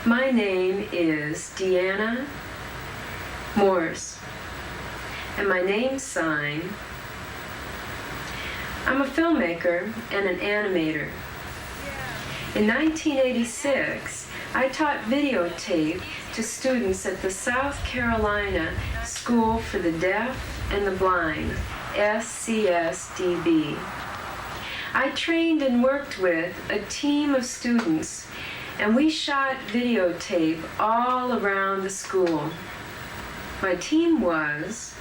My name is Deanna Morse, and my name sign, I'm a filmmaker and an animator. In 1986, I taught videotape to students at the South Carolina School for the Deaf and the Blind, SCSDB. I trained and worked with a team of students, and we shot videotape all around the school. My team was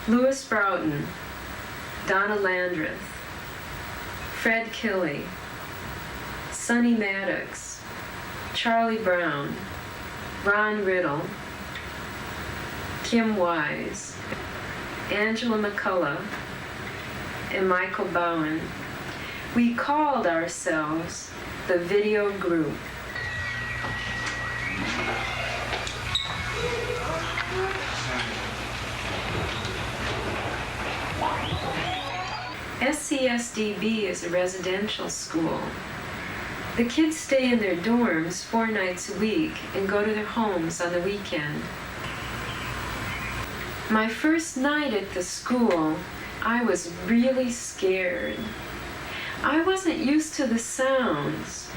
Louis Broughton, Donna Landreth, Fred Killey, Sonny Maddox, Charlie Brown, Ron Riddle, Kim Wise, Angela McCullough, and Michael Bowen. We called ourselves the Video Group. SCSDB is a residential school. The kids stay in their dorms 4 nights a week and go to their homes on the weekend. My first night at the school, I was really scared. I wasn't used to the sounds.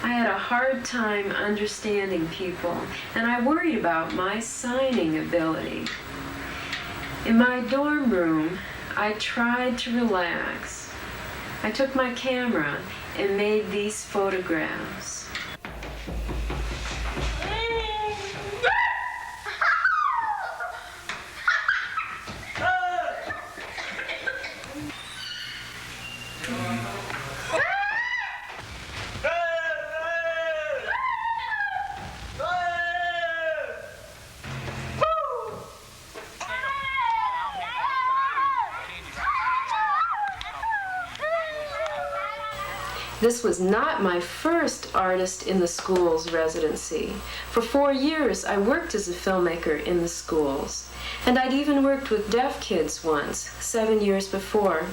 I had a hard time understanding people, and I worried about my signing ability. In my dorm room, I tried to relax. I took my camera and made these photographs. This was not my first artist in the school's residency. For 4 years, I worked as a filmmaker in the schools. And I'd even worked with deaf kids once, 7 years before.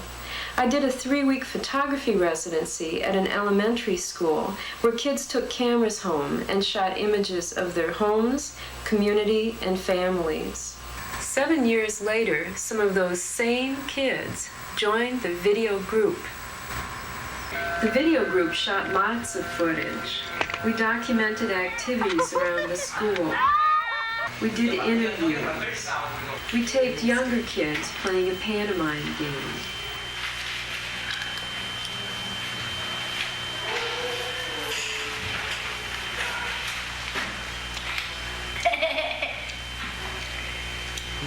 I did a 3-week photography residency at an elementary school where kids took cameras home and shot images of their homes, community, and families. 7 years later, some of those same kids joined the video group. The video group shot lots of footage. We documented activities around the school. We did interviews. We taped younger kids playing a pantomime game.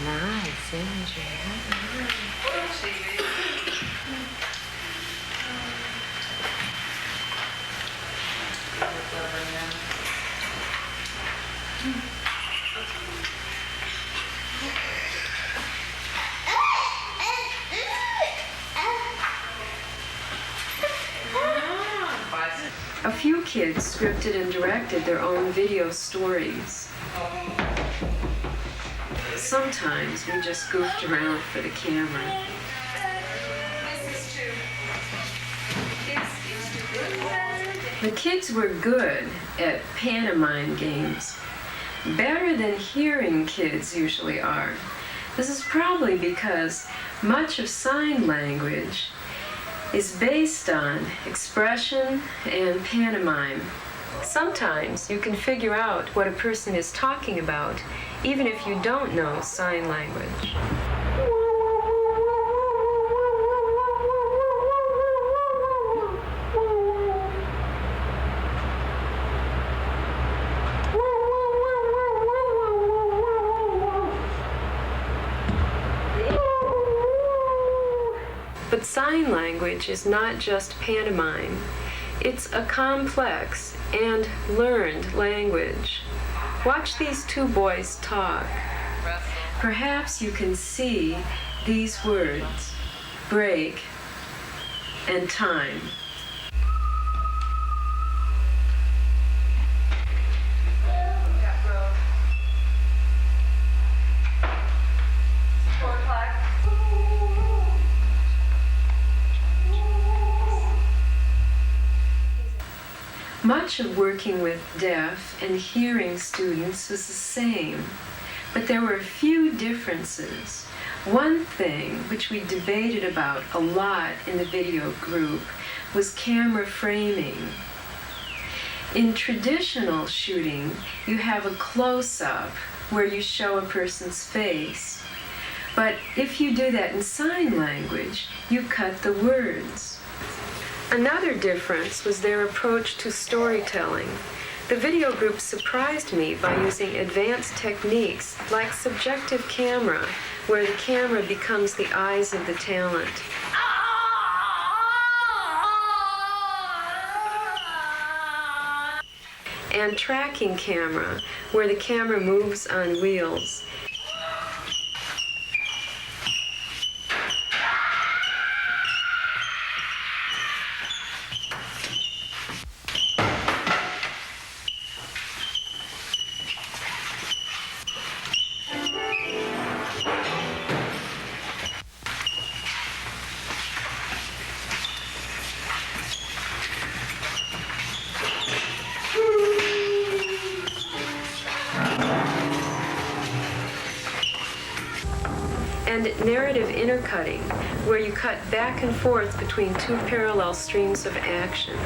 Nice imagery. A few kids scripted and directed their own video stories. Sometimes we just goofed around for the camera. The kids were good at pantomime games, better than hearing kids usually are. This is probably because much of sign language is based on expression and pantomime. Sometimes you can figure out what a person is talking about, even if you don't know sign language. But sign language is not just pantomime. It's a complex and learned language. Watch these 2 boys talk. Perhaps you can see these words, break and time. Much of working with deaf and hearing students was the same, but there were a few differences. One thing which we debated about a lot in the video group was camera framing. In traditional shooting, you have a close-up where you show a person's face. But if you do that in sign language, you cut the words. Another difference was their approach to storytelling. The video group surprised me by using advanced techniques like subjective camera, where the camera becomes the eyes of the talent. And tracking camera, where the camera moves on wheels. And narrative intercutting, where you cut back and forth between two parallel streams of action.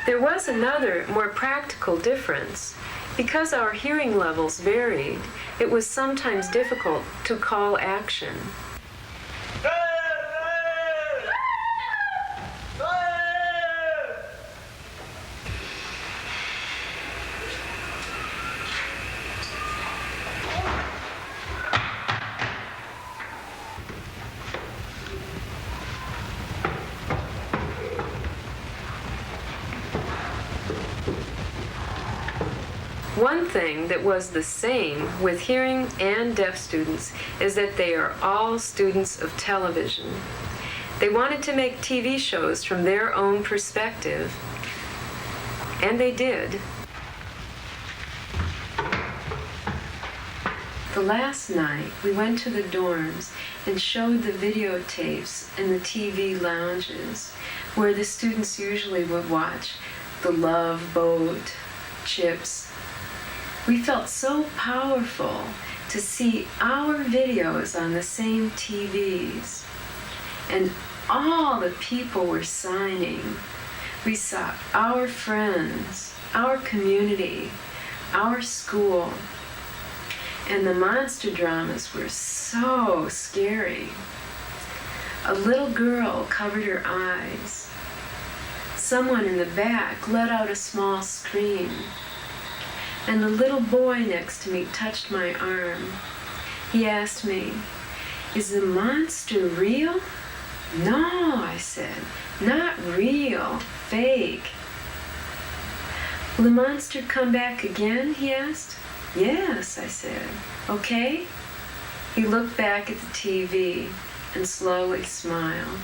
There was another, more practical difference. Because our hearing levels varied, it was sometimes difficult to call action. One thing that was the same with hearing and deaf students is that they are all students of television. They wanted to make TV shows from their own perspective, and they did. The last night, we went to the dorms and showed the videotapes in the TV lounges, where the students usually would watch The Love Boat, Chips. We felt so powerful to see our videos on the same TVs. And all the people were signing. We saw our friends, our community, our school. And the monster dramas were so scary. A little girl covered her eyes. Someone in the back let out a small scream. And the little boy next to me touched my arm. He asked me, "Is the monster real?" "No," I said, "not real, fake." "Will the monster come back again?" he asked. "Yes," I said. "Okay?" He looked back at the TV and slowly smiled.